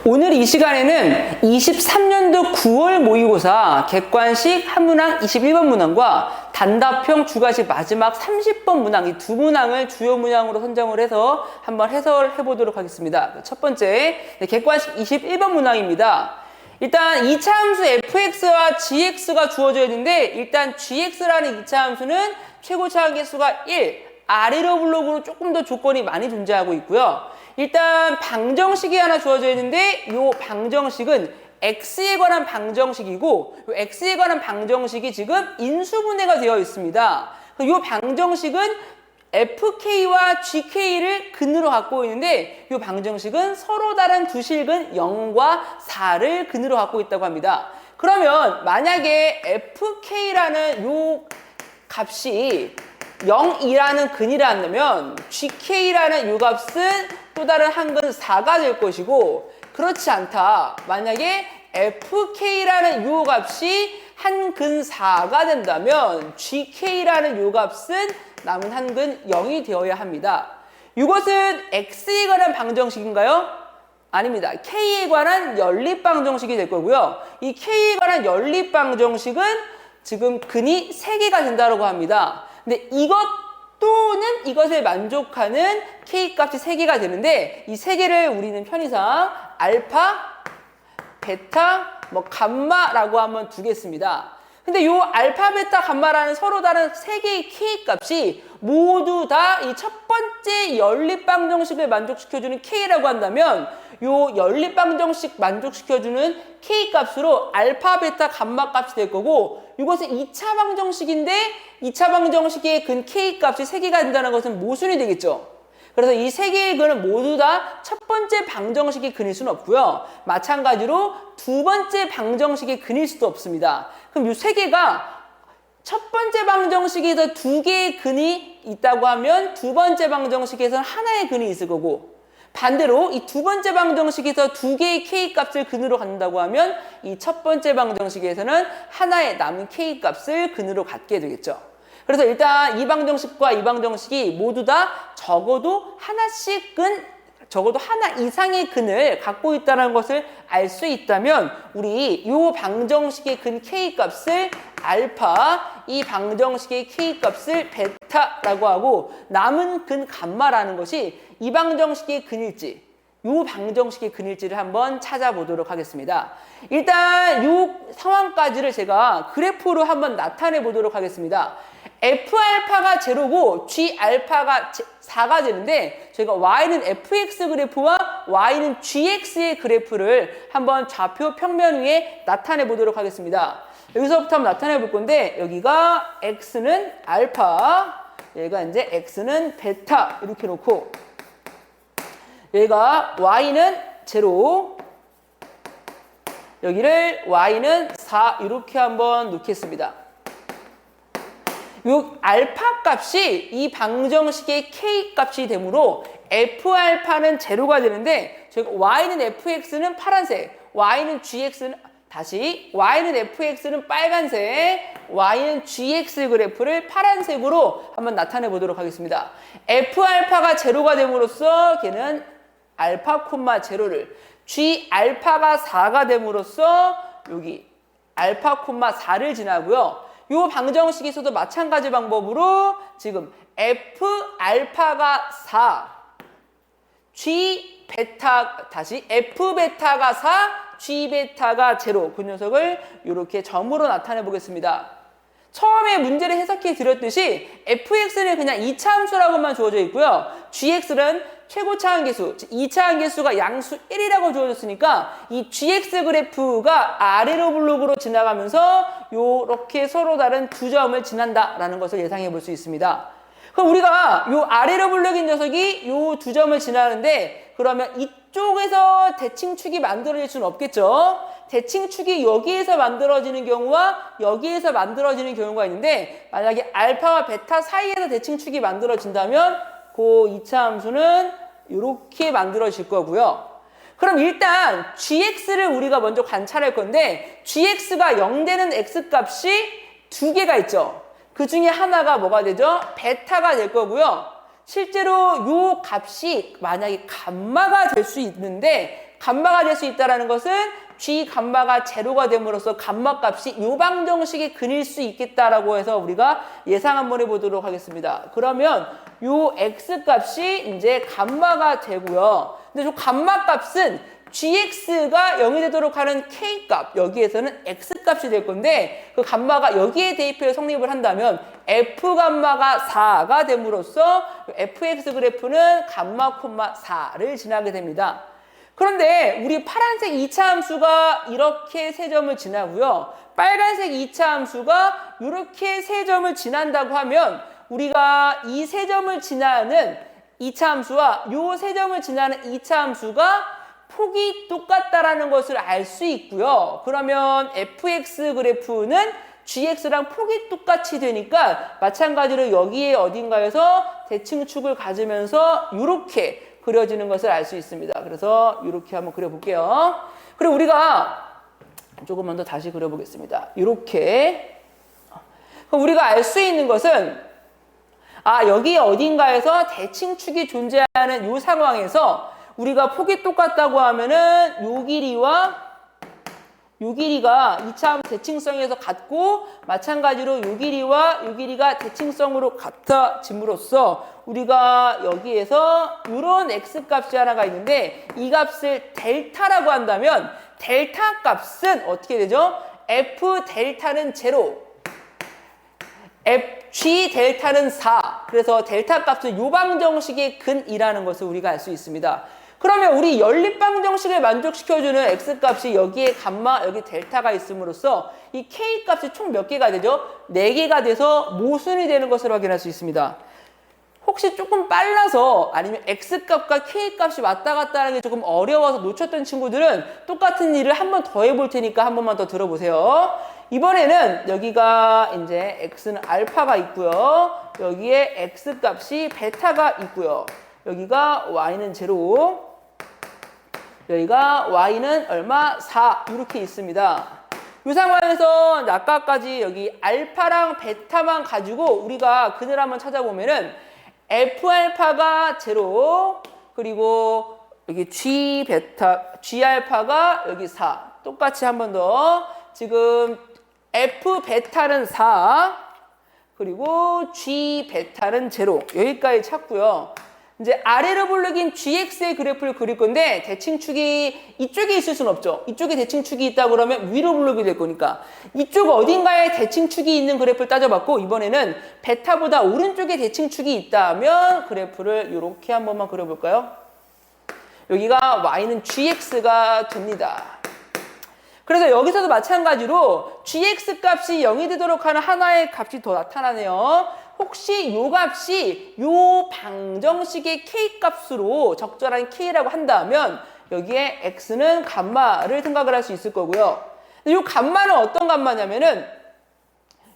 오늘 이 시간에는 23년도 9월 모의고사 객관식 한문항 21번 문항과 단답형 주가식 마지막 30번 문항, 이 두 문항을 주요 문항으로 선정을 해서 한번 해설해 보도록 하겠습니다. 첫 번째, 객관식 21번 문항입니다. 일단 2차 함수 fx와 gx가 주어져 있는데, 일단 gx라는 2차 함수는 최고차항 개수가 1, 아래로 블록으로 조금 더 조건이 많이 존재하고 있고요. 일단 방정식이 하나 주어져 있는데, 이 방정식은 x에 관한 방정식이고, 이 x에 관한 방정식이 지금 인수분해가 되어 있습니다. 이 방정식은 fk와 gk를 근으로 갖고 있는데, 이 방정식은 서로 다른 두 실근 0과 4를 근으로 갖고 있다고 합니다. 그러면 만약에 fk라는 이 값이 0이라는 근이라면 gk라는 이 값은 또 다른 한근 4가 될 것이고, 그렇지 않다. 만약에 fk라는 이 값이 한근 4가 된다면 gk라는 이 값은 남은 한근 0이 되어야 합니다. 이것은 x에 관한 방정식인가요? 아닙니다. k에 관한 연립방정식이 될 거고요. 이 k에 관한 연립방정식은 지금 근이 3개가 된다고 합니다. 근데 이것 또는 이것에 만족하는 k값이 3개가 되는데, 이 3개를 우리는 편의상 알파, 베타, 감마라고 한번 두겠습니다. 근데 요 알파, 베타, 감마라는 서로 다른 3개의 k값이 모두 다 이 첫 번째 연립방정식을 만족시켜주는 k라고 한다면, 요 연립방정식 만족시켜주는 k값으로 알파, 베타, 감마 값이 될 거고, 이것은 2차 방정식인데 2차 방정식의 근 k값이 3개가 된다는 것은 모순이 되겠죠. 그래서 이 3개의 근은 모두 다 첫 번째 방정식의 근일 수는 없고요. 마찬가지로 두 번째 방정식의 근일 수도 없습니다. 그럼 이 3개가 첫 번째 방정식에서 2개의 근이 있다고 하면 두 번째 방정식에서는 하나의 근이 있을 거고, 반대로 이 두 번째 방정식에서 2개의 k값을 근으로 갖는다고 하면 이 첫 번째 방정식에서는 하나의 남은 k값을 근으로 갖게 되겠죠. 그래서 일단 이 방정식과 이 방정식이 모두 다 적어도 적어도 하나 이상의 근을 갖고 있다는 것을 알 수 있다면, 우리 이 방정식의 근 k값을 알파, 이 방정식의 k값을 베타라고 하고, 남은 근 감마라는 것이 이 방정식의 근일지, 이 방정식의 근일지를 한번 찾아보도록 하겠습니다. 일단 이 상황까지를 제가 그래프로 한번 나타내 보도록 하겠습니다. F알파가 제로고 G알파가 4가 되는데, 저희가 Y는 FX 그래프와 Y는 GX의 그래프를 한번 좌표 평면 위에 나타내 보도록 하겠습니다. 여기서부터 한번 나타내 볼 건데, 여기가 X는 알파, 얘가 이제 X는 베타 이렇게 놓고, 여기가 Y는 제로, 여기를 Y는 4 이렇게 한번 놓겠습니다. 요 알파 값이 이 방정식의 k 값이 되므로 F알파는 제로가 되는데, 저희가 Y는 FX는 파란색, Y는 GX는 Y는 FX는 빨간색, Y는 GX 그래프를 파란색으로 한번 나타내 보도록 하겠습니다. F알파가 제로가 됨으로써 걔는 알파 콤마 제로를, G알파가 4가 됨으로써 여기 알파 콤마 4를 지나고요. 이 방정식에서도 마찬가지 방법으로 지금 F알파가 4, F베타가 4, G베타가 제로, 그 녀석을 이렇게 점으로 나타내 보겠습니다. 처음에 문제를 해석해 드렸듯이 fx는 그냥 2차 함수라고만 주어져 있고요. gx는 최고차항 개수, 2차항 개수가 양수 1이라고 주어졌으니까 이 gx 그래프가 아래로 블록으로 지나가면서 이렇게 서로 다른 두 점을 지난다라는 것을 예상해 볼 수 있습니다. 그럼 우리가 이 아래로 블록인 녀석이 이 두 점을 지나는데, 그러면 이쪽에서 대칭축이 만들어질 수는 없겠죠. 대칭축이 여기에서 만들어지는 경우와 여기에서 만들어지는 경우가 있는데, 만약에 알파와 베타 사이에서 대칭축이 만들어진다면 그 2차 함수는 이렇게 만들어질 거고요. 그럼 일단 gx를 우리가 먼저 관찰할 건데, gx가 0 되는 x값이 2개가 있죠. 그 중에 하나가 뭐가 되죠? 베타가 될 거고요. 실제로 요 값이 만약에 감마가 될 수 있는데, 감마가 될 수 있다는 것은 G 감마가 제로가 됨으로써 감마 값이 요방정식의 근일 수 있겠다라고 해서 우리가 예상 한번 해보도록 하겠습니다. 그러면 요 X 값이 이제 감마가 되고요. 근데 저 감마 값은 gx가 0이 되도록 하는 k값, 여기에서는 x값이 될 건데 그 감마가 여기에 대입해서 성립을 한다면 f감마가 4가 됨으로써 fx 그래프는 감마, 4를 지나게 됩니다. 그런데 우리 파란색 2차 함수가 이렇게 세 점을 지나고요. 빨간색 2차 함수가 이렇게 세 점을 지난다고 하면 우리가 이 세 점을 지나는 2차 함수와 요 세 점을 지나는 2차 함수가 폭이 똑같다라는 것을 알 수 있고요. 그러면 fx 그래프는 gx랑 폭이 똑같이 되니까 마찬가지로 여기에 어딘가에서 대칭축을 가지면서 이렇게 그려지는 것을 알 수 있습니다. 그래서 이렇게 한번 그려볼게요. 그리고 우리가 조금만 더 다시 그려보겠습니다. 이렇게. 우리가 알 수 있는 것은 여기 어딘가에서 대칭축이 존재하는 이 상황에서 우리가 폭이 똑같다고 하면은 요 길이와 요 길이가 2차 대칭성에서 같고 마찬가지로 요 길이와 요 길이가 대칭성으로 같아짐으로써 우리가 여기에서 이런 x값이 하나가 있는데 이 값을 델타라고 한다면 델타 값은 어떻게 되죠? f 델타는 0 G 델타는 4. 그래서 델타 값은 요방정식의 근이라는 것을 우리가 알 수 있습니다. 그러면 우리 연립방정식을 만족시켜주는 x값이 여기에 감마, 여기 델타가 있음으로써 이 k값이 총 몇 개가 되죠? 4개가 돼서 모순이 되는 것을 확인할 수 있습니다. 혹시 조금 빨라서 아니면 x값과 k값이 왔다 갔다 하는 게 조금 어려워서 놓쳤던 친구들은 똑같은 일을 한 번 더 해볼 테니까 한 번만 더 들어보세요. 이번에는 여기가 이제 x는 알파가 있고요. 여기에 x값이 베타가 있고요. 여기가 y는 0, 여기가 y는 얼마? 4 이렇게 있습니다. 이 상황에서 아까까지 여기 알파랑 베타만 가지고 우리가 근을 한번 찾아보면은 F알파가 0 그리고 여기 G알파가 여기 4 똑같이 한 번 더 지금 F베타는 4 그리고 G베타는 0 여기까지 찾고요. 이제 아래로 볼록인 gx의 그래프를 그릴 건데 대칭축이 이쪽에 있을 수는 없죠. 이쪽에 대칭축이 있다 그러면 위로 볼록이 될 거니까 이쪽 어딘가에 대칭축이 있는 그래프를 따져봤고 이번에는 베타보다 오른쪽에 대칭축이 있다면 그래프를 이렇게 한 번만 그려볼까요? 여기가 y는 gx가 됩니다. 그래서 여기서도 마찬가지로 gx 값이 0이 되도록 하는 하나의 값이 더 나타나네요. 혹시 요 값이 요 방정식의 k 값으로 적절한 k라고 한다면 여기에 x는 감마를 생각을 할 수 있을 거고요. 요 감마는 어떤 감마냐면은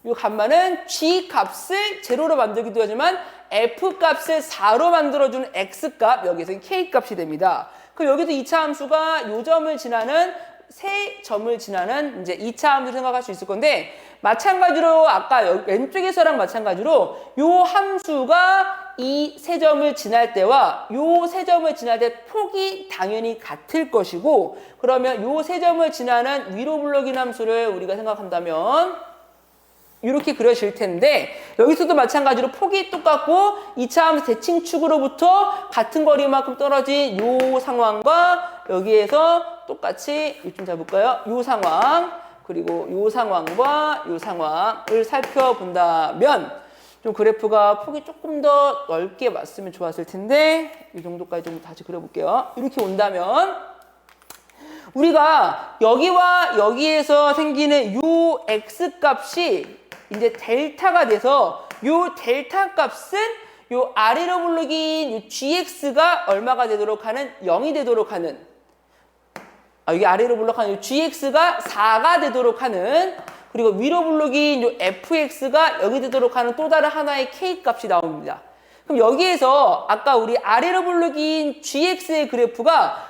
요 감마는 g 값을 0로 만들기도 하지만 f 값을 4로 만들어주는 x 값 여기서 k 값이 됩니다. 그럼 여기도 2차 함수가 요 점을 지나는 세 점을 지나는 이제 2차 함수를 생각할 수 있을 건데 마찬가지로 아까 왼쪽에서랑 마찬가지로 요 함수가 이 세 점을 지날 때와 요 세 점을 지날 때 폭이 당연히 같을 것이고 그러면 요 세 점을 지나는 위로 블록인 함수를 우리가 생각한다면 이렇게 그려질 텐데 여기서도 마찬가지로 폭이 똑같고 2차 함수 대칭축으로부터 같은 거리만큼 떨어진 요 상황과 여기에서 똑같이 이좀 잡을까요? 요 상황 그리고 요 상황과 요 상황을 살펴본다면 좀 그래프가 폭이 조금 더 넓게 왔으면 좋았을 텐데 이 정도까지 좀 다시 그려볼게요. 이렇게 온다면 우리가 여기와 여기에서 생기는 요 x값이 이제 델타가 돼서 요 델타 값은 요 아래로 블록인 요 gx가 얼마가 되도록 하는 0이 되도록 하는 여기 아래로 블록한 요 gx가 4가 되도록 하는 그리고 위로 블록인 요 fx가 0이 되도록 하는 또 다른 하나의 k 값이 나옵니다. 그럼 여기에서 아까 우리 아래로 블록인 gx의 그래프가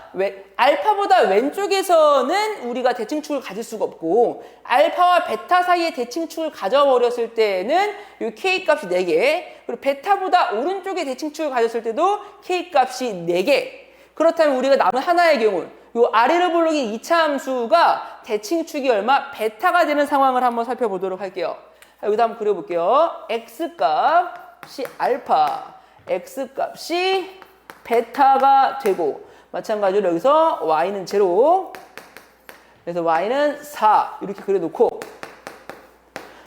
알파보다 왼쪽에서는 우리가 대칭축을 가질 수가 없고 알파와 베타 사이에 대칭축을 가져버렸을 때는 이 K값이 4개 그리고 베타보다 오른쪽에 대칭축을 가졌을 때도 K값이 4개 그렇다면 우리가 남은 하나의 경우 요 아래로 볼록인 2차 함수가 대칭축이 얼마? 베타가 되는 상황을 한번 살펴보도록 할게요. 여기다 한번 그려볼게요. x값이 알파, x값이 베타가 되고, 마찬가지로 여기서 y는 0, 그래서 y는 4 이렇게 그려놓고,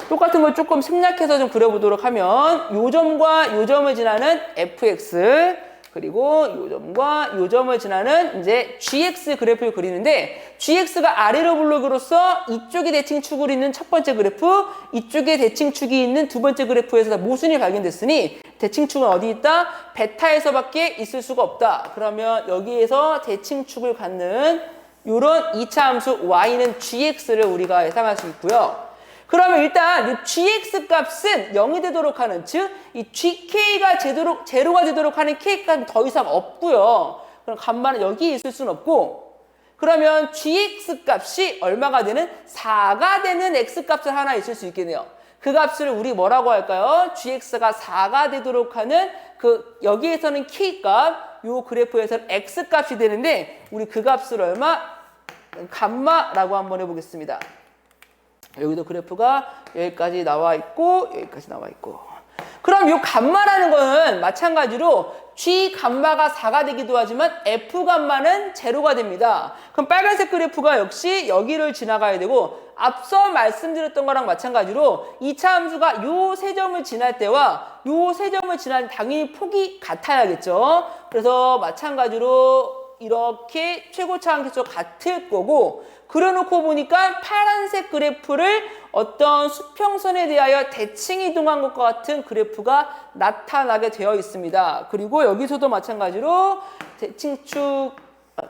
똑같은 걸 조금 생략해서 좀 그려보도록 하면 요 점과 요 점을 지나는 fx, 그리고 요 점과 요 점을 지나는 이제 gx 그래프를 그리는데, gx가 아래로 블록으로서 이쪽에 대칭축을 있는 첫 번째 그래프, 이쪽에 대칭축이 있는 두 번째 그래프에서 다 모순이 발견됐으니 대칭축은 어디 있다? 베타에서밖에 있을 수가 없다. 그러면 여기에서 대칭축을 갖는 요런 2차 함수 y는 gx를 우리가 예상할 수 있고요. 그러면 일단 이 gx 값은 0이 되도록 하는, 즉 이 gk가 제로가 되도록 하는 k값은 더 이상 없고요. 그럼 간만은 여기 있을 수는 없고, 그러면 gx 값이 얼마가 되는? 4가 되는 x 값을 하나 있을 수 있겠네요. 그 값을 우리 뭐라고 할까요? gx가 4가 되도록 하는 여기에서는 k값, 요 그래프에서는 x 값이 되는데, 우리 그 값을 얼마? 감마라고 한번 해보겠습니다. 여기도 그래프가 여기까지 나와 있고, 여기까지 나와 있고. 그럼 이 감마라는 거는 마찬가지로 G 감마가 4가 되기도 하지만 F 감마는 0가 됩니다. 그럼 빨간색 그래프가 역시 여기를 지나가야 되고, 앞서 말씀드렸던 거랑 마찬가지로 2차 함수가 요 세 점을 지날 때와 요 세 점을 지날 때 당연히 폭이 같아야겠죠. 그래서 마찬가지로 이렇게 최고차 함수가 같을 거고, 그려놓고 보니까 파란색 그래프를 어떤 수평선에 대하여 대칭 이동한 것과 같은 그래프가 나타나게 되어 있습니다. 그리고 여기서도 마찬가지로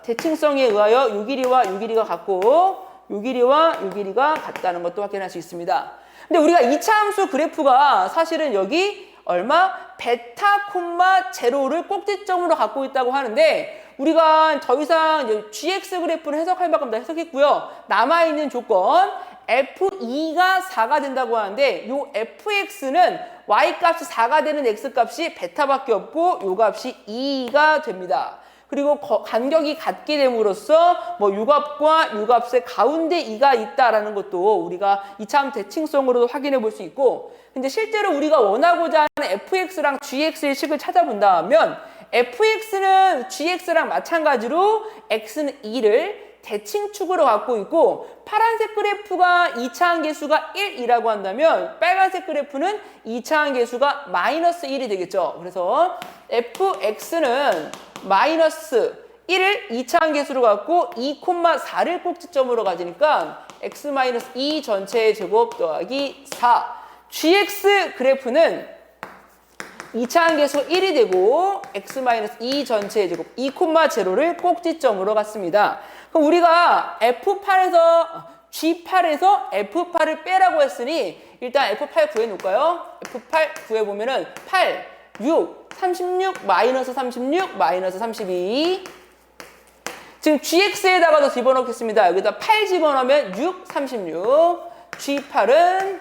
대칭성에 의하여 요 길이와 요 길이가 같고, 요 길이와 요 길이가 같다는 것도 확인할 수 있습니다. 근데 우리가 2차 함수 그래프가 사실은 여기 얼마? 베타 콤마 제로를 꼭지점으로 갖고 있다고 하는데, 우리가 더 이상 이제 gx 그래프는 해석할 만큼 다 해석했고요. 남아있는 조건 f2가 4가 된다고 하는데, 요 fx는 y값이 4가 되는 x값이 베타밖에 없고 요 값이 2가 됩니다. 그리고 간격이 같게 됨으로써 뭐 요 값과 요 값의 가운데 2가 있다라는 것도 우리가 2차 대칭성으로도 확인해 볼 수 있고, 근데 실제로 우리가 원하고자 하는 fx랑 gx의 식을 찾아본다면 fx는 gx랑 마찬가지로 x는 2를 대칭축으로 갖고 있고, 파란색 그래프가 2차 함계수가 1이라고 한다면 빨간색 그래프는 2차 함계수가 마이너스 1이 되겠죠. 그래서 fx는 마이너스 1을 2차 함계수로 갖고 2,4를 꼭지점으로 가지니까 x-2 전체의 제곱 더하기 4. gx 그래프는 2차 함계수가 1이 되고 x-2 전체의 제곱 2,0를 꼭지점으로 갔습니다. 그럼 우리가 F8에서 G8에서 F8을 빼라고 했으니 일단 F8 구해놓을까요? F8 구해보면은 8, 6, 36, 마이너스 36, 마이너스 32. 지금 GX에다가도 집어넣겠습니다. 여기다 8 집어넣으면 6, 36. G8은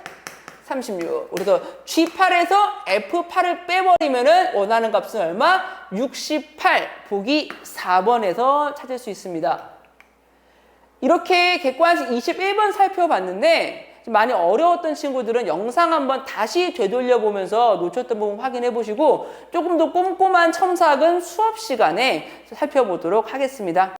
36. 그래서 G8에서 F8을 빼버리면은 원하는 값은 얼마? 68. 보기 4번에서 찾을 수 있습니다. 이렇게 객관식 21번 살펴봤는데 많이 어려웠던 친구들은 영상 한번 다시 되돌려 보면서 놓쳤던 부분 확인해 보시고, 조금 더 꼼꼼한 첨삭은 수업 시간에 살펴보도록 하겠습니다.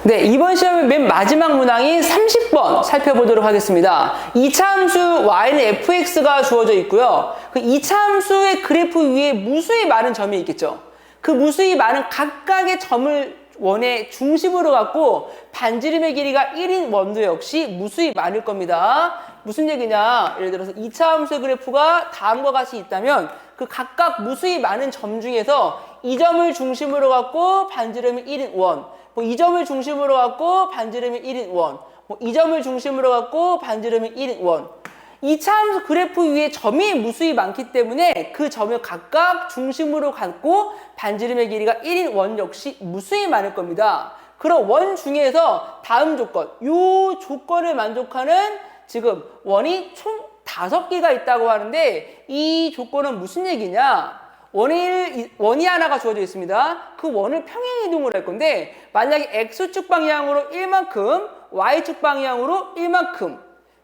네, 이번 시험의 맨 마지막 문항인 30번 살펴보도록 하겠습니다. 2차 함수 y는 fx가 주어져 있고요. 그 2차 함수의 그래프 위에 무수히 많은 점이 있겠죠. 그 무수히 많은 각각의 점을 원의 중심으로 갖고 반지름의 길이가 1인 원도 역시 무수히 많을 겁니다. 무슨 얘기냐? 예를 들어서 2차 함수의 그래프가 다음과 같이 있다면 그 각각 무수히 많은 점 중에서 이 점을 중심으로 갖고 반지름이 1인 원, 뭐 이 점을 중심으로 갖고 반지름이 1인 원, 뭐 이 점을 중심으로 갖고 반지름이 1인 원. 2차 함수 그래프 위에 점이 무수히 많기 때문에 그 점을 각각 중심으로 갖고 반지름의 길이가 1인 원 역시 무수히 많을 겁니다. 그럼 원 중에서 다음 조건, 이 조건을 만족하는 지금 원이 총 5개가 있다고 하는데, 이 조건은 무슨 얘기냐? 원이 하나가 주어져 있습니다. 그 원을 평행 이동을 할 건데 만약에 X축 방향으로 1만큼, Y축 방향으로 1만큼,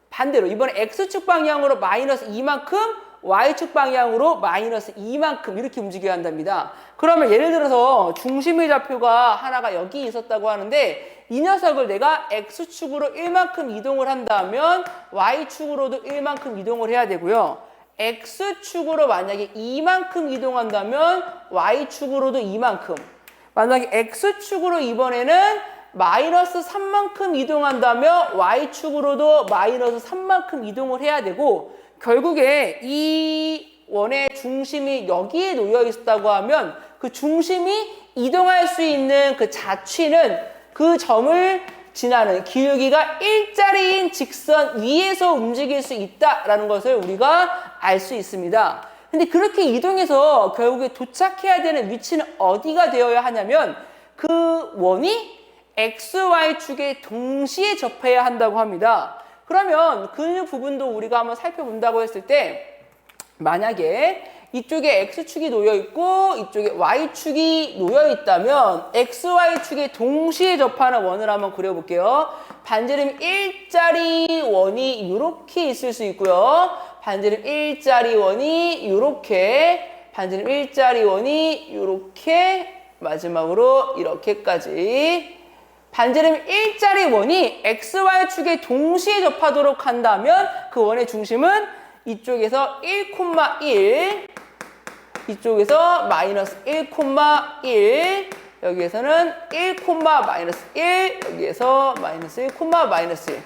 반대로 이번에 X축 방향으로 마이너스 2만큼, Y축 방향으로 마이너스 2만큼 이렇게 움직여야 한답니다. 그러면 예를 들어서 중심의 좌표가 하나가 여기 있었다고 하는데 이 녀석을 내가 X축으로 1만큼 이동을 한다면 Y축으로도 1만큼 이동을 해야 되고요. X축으로 만약에 2만큼 이동한다면 Y축으로도 2만큼, 만약에 X축으로 이번에는 마이너스 3만큼 이동한다면 Y축으로도 마이너스 3만큼 이동을 해야 되고, 결국에 이 원의 중심이 여기에 놓여 있었다고 하면 그 중심이 이동할 수 있는 그 자취는 그 점을 지나는 기울기가 일자리인 직선 위에서 움직일 수 있다라는 것을 우리가 알 수 있습니다. 근데 그렇게 이동해서 결국에 도착해야 되는 위치는 어디가 되어야 하냐면 그 원이 XY축에 동시에 접해야 한다고 합니다. 그러면 그 부분도 우리가 한번 살펴본다고 했을 때 만약에 이쪽에 X축이 놓여 있고 이쪽에 Y축이 놓여 있다면 XY축에 동시에 접하는 원을 한번 그려볼게요. 반지름 일자리 원이 이렇게 있을 수 있고요. 반지름 일자리 원이 이렇게, 반지름 일자리 원이 이렇게, 마지막으로 이렇게까지. 반지름 일자리 원이 XY축에 동시에 접하도록 한다면 그 원의 중심은 이쪽에서 1,1, 이쪽에서 마이너스 1,1, 여기에서는 1,-1, 여기에서 마이너스 1,-1.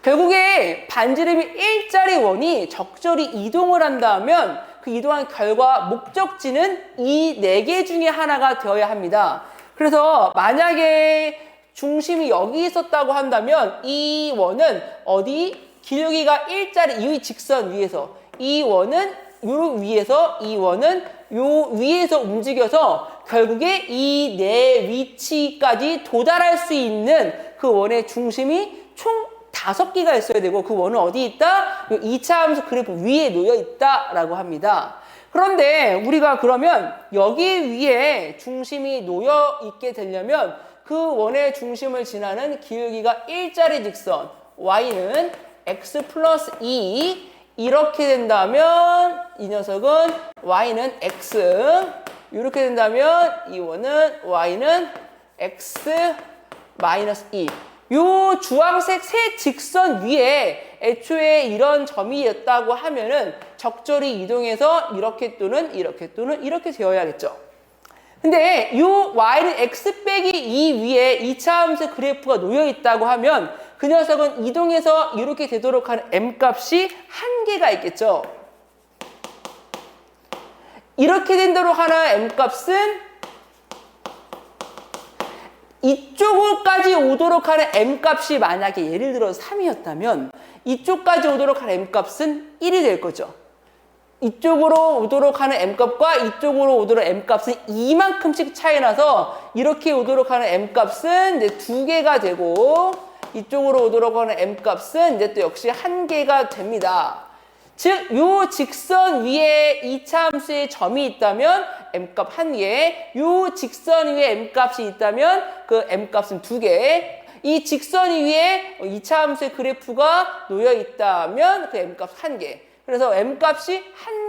결국에 반지름이 일자리 원이 적절히 이동을 한다면 그 이동한 결과 목적지는 이 4개 중에 하나가 되어야 합니다. 그래서 만약에 중심이 여기 있었다고 한다면 이 원은 어디? 기울기가 일자리 이 직선 위에서, 이 원은 요 위에서, 이 원은 요 위에서 움직여서 결국에 이 네 위치까지 도달할 수 있는 그 원의 중심이 총 5개가 있어야 되고 그 원은 어디 있다? 요 2차 함수 그래프 위에 놓여 있다라고 합니다. 그런데 우리가 그러면 여기 위에 중심이 놓여 있게 되려면 그 원의 중심을 지나는 기울기가 일자리 직선 y는 x 플러스 2 이렇게 된다면 이 녀석은 y는 x, 이렇게 된다면 이 원은 y는 x 마이너스 2. 요 주황색 세 직선 위에 애초에 이런 점이었다고 하면은 적절히 이동해서 이렇게 또는 이렇게 또는 이렇게 되어야겠죠. 근데 요 y는 x 빼기 2 위에 2차 함수 그래프가 놓여 있다고 하면 그 녀석은 이동해서 이렇게 되도록 하는 m 값이 한계가 있겠죠. 이렇게 되도록 하는 m 값은 이쪽까지 오도록 하는 m 값이 만약에 예를 들어 3이었다면 이쪽까지 오도록 하는 m 값은 1이 될 거죠. 이쪽으로 오도록 하는 m값과 이쪽으로 오도록 m값은 이만큼씩 차이 나서 이렇게 오도록 하는 m값은 이제 2개가 되고 이쪽으로 오도록 하는 m값은 이제 또 역시 1개가 됩니다. 즉, 요 직선 위에 2차 함수의 점이 있다면 m값 1개, 요 직선 위에 m값이 있다면 그 m값은 2개, 이 직선 위에 2차 함수의 그래프가 놓여 있다면 그 m값 1개. 그래서 m값이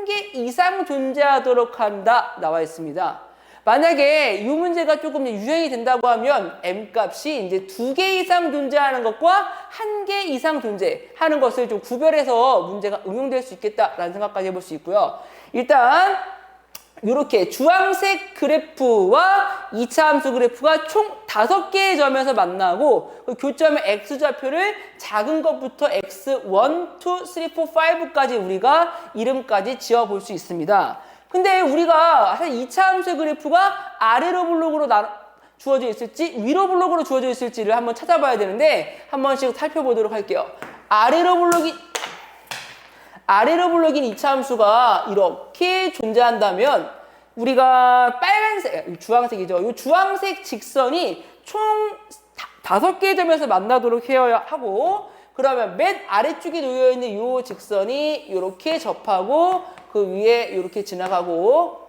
1개 이상 존재하도록 한다 나와 있습니다. 만약에 이 문제가 조금 유행이 된다고 하면 m값이 이제 2개 이상 존재하는 것과 1개 이상 존재하는 것을 좀 구별해서 문제가 응용될 수 있겠다라는 생각까지 해볼 수 있고요. 일단 이렇게 주황색 그래프와 2차 함수 그래프가 총 5개의 점에서 만나고 그 교점의 x좌표를 작은 것부터 x1, 2, 3, 4, 5까지 우리가 이름까지 지어볼 수 있습니다. 근데 우리가 사실 2차 함수 그래프가 아래로 블록으로 주어져 있을지 위로 블록으로 주어져 있을지를 한번 찾아봐야 되는데 한 번씩 살펴보도록 할게요. 아래로 블록인 2차 함수가 이렇게 존재한다면 우리가 빨간색, 주황색이죠. 이 주황색 직선이 총 5개의 점에서 만나도록 해야 하고 그러면 맨 아래쪽에 놓여있는 이 직선이 이렇게 접하고 그 위에 이렇게 지나가고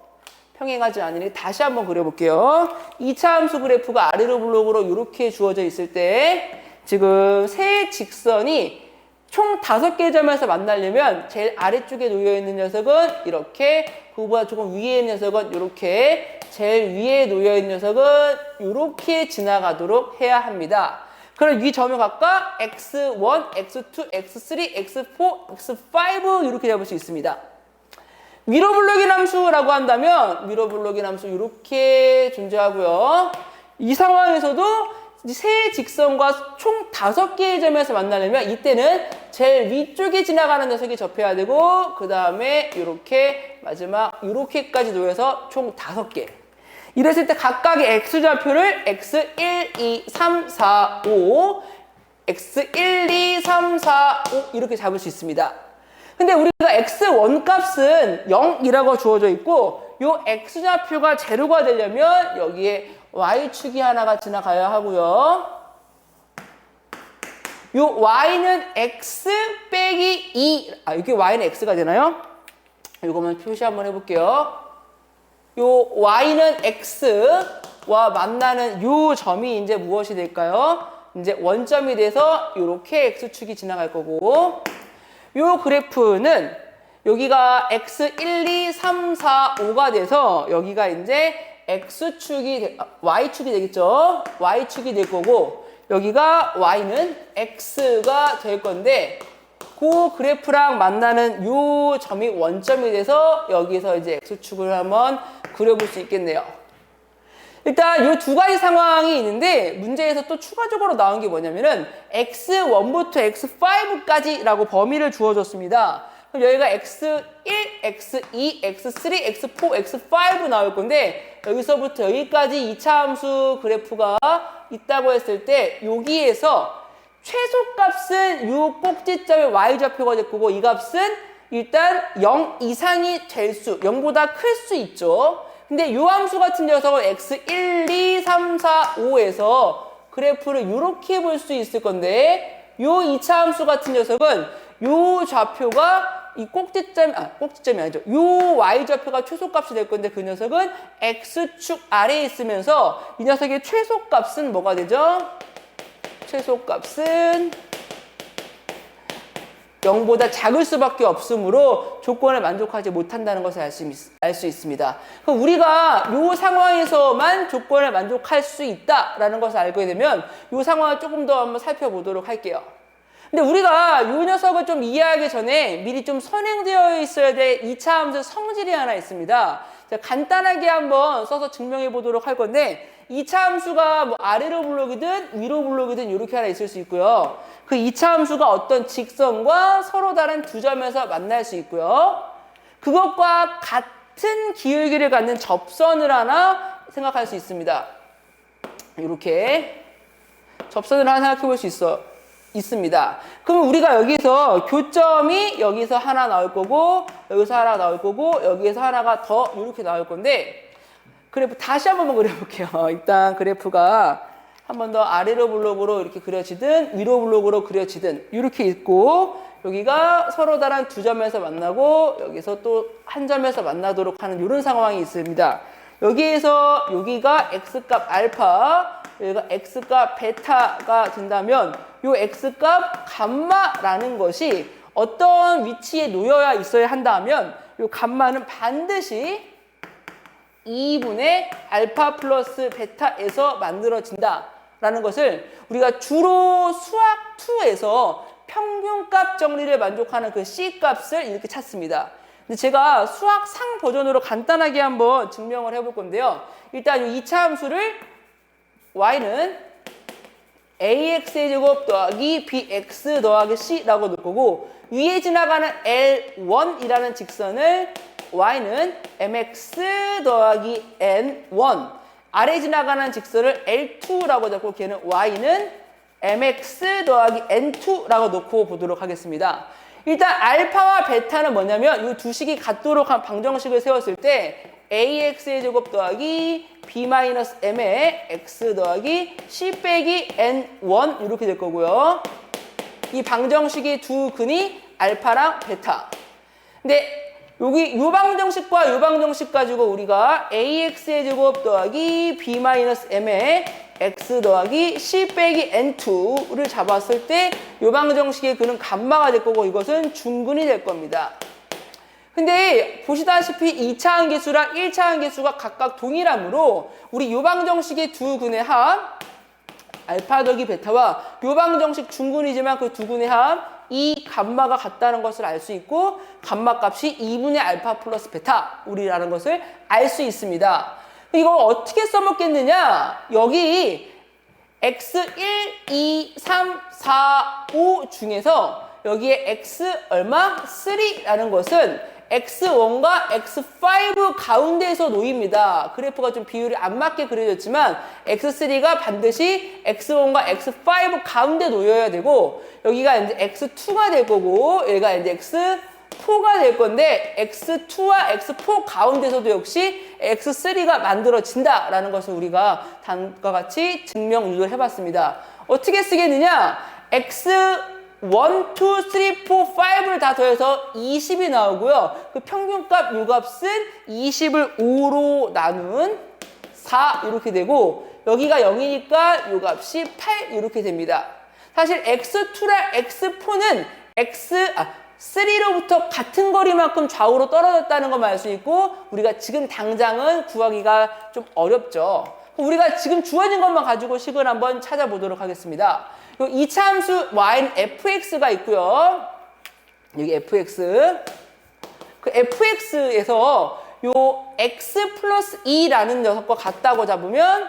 평행하지 않으니 다시 한번 그려볼게요. 2차 함수 그래프가 아래로 블록으로 이렇게 주어져 있을 때 지금 세 직선이 총 5개의 점에서 만나려면 제일 아래쪽에 놓여있는 녀석은 이렇게, 그거보다 조금 위에 있는 녀석은 이렇게, 제일 위에 놓여있는 녀석은 이렇게 지나가도록 해야 합니다. 그럼 이 점을 각각 x1, x2, x3, x4, x5 이렇게 잡을 수 있습니다. 위로 블록인 함수라고 한다면 위로 블록인 함수 이렇게 존재하고요. 이 상황에서도 세 직선과 총 5개의 점에서 만나려면 이때는 제일 위쪽에 지나가는 녀석이 접해야 되고 그 다음에 이렇게 마지막 이렇게까지 놓여서 총 5개. 이랬을 때 각각의 x좌표를 x1, 2, 3, 4, 5 x1, 2, 3, 4, 5 이렇게 잡을 수 있습니다. 근데 우리가 x1 값은 0이라고 주어져 있고 요 x좌표가 제로가 되려면 여기에 y축이 하나가 지나가야 하고요. 요 y는 x 빼기 2, 여기 y는 x가 되나요? 이거만 표시 한번 해볼게요. 요 y는 x와 만나는 요 점이 이제 무엇이 될까요? 이제 원점이 돼서 이렇게 x축이 지나갈 거고, 요 그래프는 여기가 x1, 2, 3, 4, 5가 돼서 여기가 이제 y축이 되겠죠. y축이 될 거고 여기가 y는 x가 될 건데 그 그래프랑 만나는 요 점이 원점이 돼서 여기서 이제 x축을 한번 그려볼 수 있겠네요. 일단 이 두 가지 상황이 있는데 문제에서 또 추가적으로 나온 게 뭐냐면은 x1부터 x5까지라고 범위를 주어줬습니다. 그럼 여기가 x1, x2, x3, x4, x5 나올 건데 여기서부터 여기까지 2차 함수 그래프가 있다고 했을 때 여기에서 최소값은 이 꼭지점의 y좌표가 될 거고 이 값은 일단 0 이상이 될 수, 0보다 클 수 있죠. 근데 이 함수 같은 녀석은 x1, 2, 3, 4, 5에서 그래프를 이렇게 볼 수 있을 건데 이 2차 함수 같은 녀석은 이 좌표가 이 꼭지점이 아니죠. 이 y좌표가 최소값이 될 건데 그 녀석은 x축 아래에 있으면서 이 녀석의 최소값은 뭐가 되죠? 최소값은 0보다 작을 수밖에 없으므로 조건을 만족하지 못한다는 것을 알 수 있습니다. 그럼 우리가 이 상황에서만 조건을 만족할 수 있다라는 것을 알게 되면 이 상황을 조금 더 한번 살펴보도록 할게요. 근데 우리가 이 녀석을 좀 이해하기 전에 미리 좀 선행되어 있어야 될 2차 함수 성질이 하나 있습니다. 제가 간단하게 한번 써서 증명해 보도록 할 건데 2차 함수가 뭐 아래로 블록이든 위로 블록이든 이렇게 하나 있을 수 있고요. 그 2차 함수가 어떤 직선과 서로 다른 두 점에서 만날 수 있고요. 그것과 같은 기울기를 갖는 접선을 하나 생각할 수 있습니다. 이렇게 접선을 하나 생각해 볼 수 있습니다. 그럼 우리가 여기서 교점이 여기서 하나 나올 거고 여기서 하나 나올 거고 여기에서 하나가 더 이렇게 나올 건데 그래프 다시 한번 그려볼게요. 일단 그래프가 한 번 더 아래로 블록으로 이렇게 그려지든 위로 블록으로 그려지든 이렇게 있고 여기가 서로 다른 두 점에서 만나고 여기서 또 한 점에서 만나도록 하는 이런 상황이 있습니다. 여기에서 여기가 x값 알파, 여기가 x값 베타가 된다면 이 x값 감마라는 것이 어떤 위치에 놓여야 있어야 한다면 이 감마는 반드시 2분의 알파 플러스 베타에서 만들어진다라는 것을 우리가 주로 수학 2에서 평균값 정리를 만족하는 그 C값을 이렇게 찾습니다. 근데 제가 수학 상 버전으로 간단하게 한번 증명을 해볼 건데요. 일단 이 2차 함수를 y는 ax의 제곱 더하기 bx 더하기 c라고 놓을 거고 위에 지나가는 L1이라는 직선을 y는 mx 더하기 n1 아래 지나가는 직선을 L2라고 잡고 걔는 y는 mx 더하기 n2라고 놓고 보도록 하겠습니다. 일단 알파와 베타는 뭐냐면 이 두 식이 같도록 한 방정식을 세웠을 때 ax의 제곱 더하기 b-m의 x 더하기 c 빼기 n1 이렇게 될 거고요. 이 방정식의 두 근이 알파랑 베타. 근데 여기 요방정식과 요방정식 가지고 우리가 ax의 제곱 더하기 b-m의 x 더하기 c 빼기 n2를 잡았을 때 요방정식의 그는 감마가 될 거고 이것은 중근이 될 겁니다. 근데 보시다시피 2차 함계수랑 1차 함계수가 각각 동일하므로 우리 요방정식의 두 근의 합 알파 더하기 베타와 요방정식 중근이지만 그 두 근의 합 이 감마가 같다는 것을 알 수 있고 감마 값이 2분의 알파 플러스 베타 우리라는 것을 알 수 있습니다. 이거 어떻게 써먹겠느냐? 여기 x1, 2, 3, 4, 5 중에서 여기에 x 얼마? 3라는 것은 x1과 x5 가운데에서 놓입니다. 그래프가 좀 비율이 안 맞게 그려졌지만 x3가 반드시 x1과 x5 가운데 놓여야 되고 여기가 이제 x2가 될 거고 얘가 이제 x4가 될 건데 x2와 x4 가운데서도 역시 x3가 만들어진다라는 것을 우리가 다음과 같이 증명 유도를 해봤습니다. 어떻게 쓰겠느냐? x1, 2, 3, 4, 5를 다 더해서 20이 나오고요. 그 평균값 요 값은 20을 5로 나눈 4 이렇게 되고 여기가 0이니까 요 값이 8 이렇게 됩니다. 사실 x2랑 x4는 3로부터 같은 거리만큼 좌우로 떨어졌다는 것만 알 수 있고 우리가 지금 당장은 구하기가 좀 어렵죠. 우리가 지금 주어진 것만 가지고 식을 한번 찾아보도록 하겠습니다. 요 2차 함수 y는 fx가 있고요. 여기 fx. 그 fx에서 요 x 플러스 2라는 녀석과 같다고 잡으면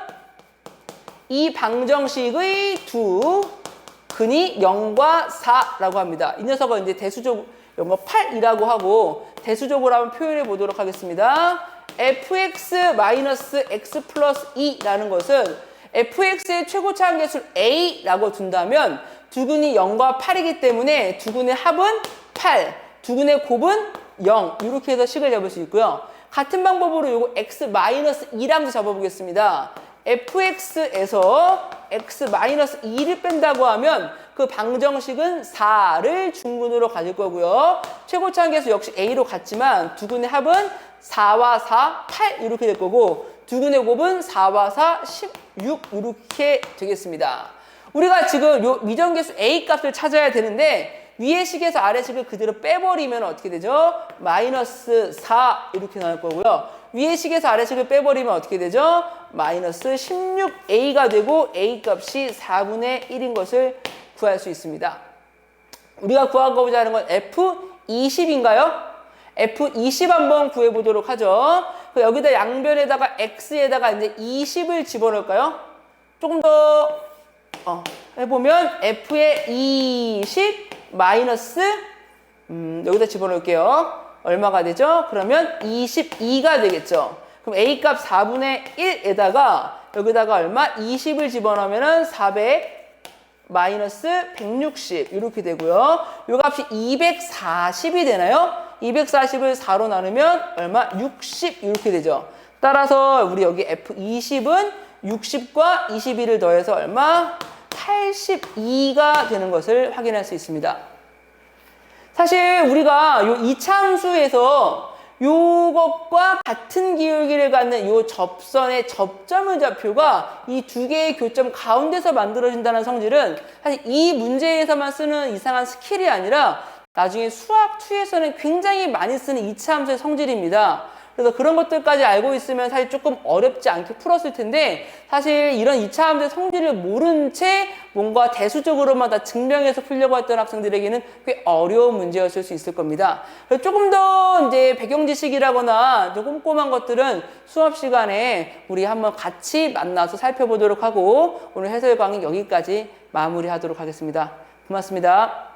이 방정식의 두 근이 0과 4라고 합니다. 이 녀석은 이제 대수적 0과 8이라고 하고 대수적으로 한번 표현해 보도록 하겠습니다. fx-x 플러스 2라는 것은 fx의 최고차 함계수를 a라고 둔다면 두 근이 0과 8이기 때문에 두 근의 합은 8, 두 근의 곱은 0 이렇게 해서 식을 잡을 수 있고요. 같은 방법으로 요거 x-2랑도 잡아보겠습니다. fx에서 x-2를 뺀다고 하면 그 방정식은 4를 중근으로 가질 거고요. 최고차 함계수 역시 a로 같지만 두 근의 합은 4와 4, 8 이렇게 될 거고 두 근의 곱은 4와 4, 16 이렇게 되겠습니다. 우리가 지금 요 미정계수 a 값을 찾아야 되는데 위의 식에서 아래 식을 그대로 빼버리면 어떻게 되죠? 마이너스 4 이렇게 나올 거고요. 위의 식에서 아래 식을 빼버리면 어떻게 되죠? 마이너스 16a가 되고 a 값이 4분의 1인 것을 구할 수 있습니다. 우리가 구하고자 하는 건 F20인가요? F20 한번 구해보도록 하죠. 여기다 양변에다가 x에다가 이제 20을 집어넣을까요? 조금 더 해보면 F의 20 마이너스 여기다 집어넣을게요. 얼마가 되죠? 그러면 22가 되겠죠. 그럼 A 값 4분의 1에다가 여기다가 얼마? 20을 집어넣으면 400 마이너스 160 이렇게 되고요. 요 값이 240이 되나요? 240을 4로 나누면 얼마? 60 이렇게 되죠. 따라서 우리 여기 F20은 60과 21을 더해서 얼마? 82가 되는 것을 확인할 수 있습니다. 사실 우리가 요 2차 함수에서 요것과 같은 기울기를 갖는 요 접선의 접점의 좌표가 이 두 개의 교점 가운데서 만들어진다는 성질은 사실 이 문제에서만 쓰는 이상한 스킬이 아니라 나중에 수학 2에서는 굉장히 많이 쓰는 2차 함수의 성질입니다. 그래서 그런 것들까지 알고 있으면 사실 조금 어렵지 않게 풀었을 텐데 사실 이런 2차 함수의 성질을 모른 채 뭔가 대수적으로만 다 증명해서 풀려고 했던 학생들에게는 꽤 어려운 문제였을 수 있을 겁니다. 그래서 조금 더 이제 배경 지식이라거나 좀 꼼꼼한 것들은 수업 시간에 우리 한번 같이 만나서 살펴보도록 하고 오늘 해설 강의 여기까지 마무리하도록 하겠습니다. 고맙습니다.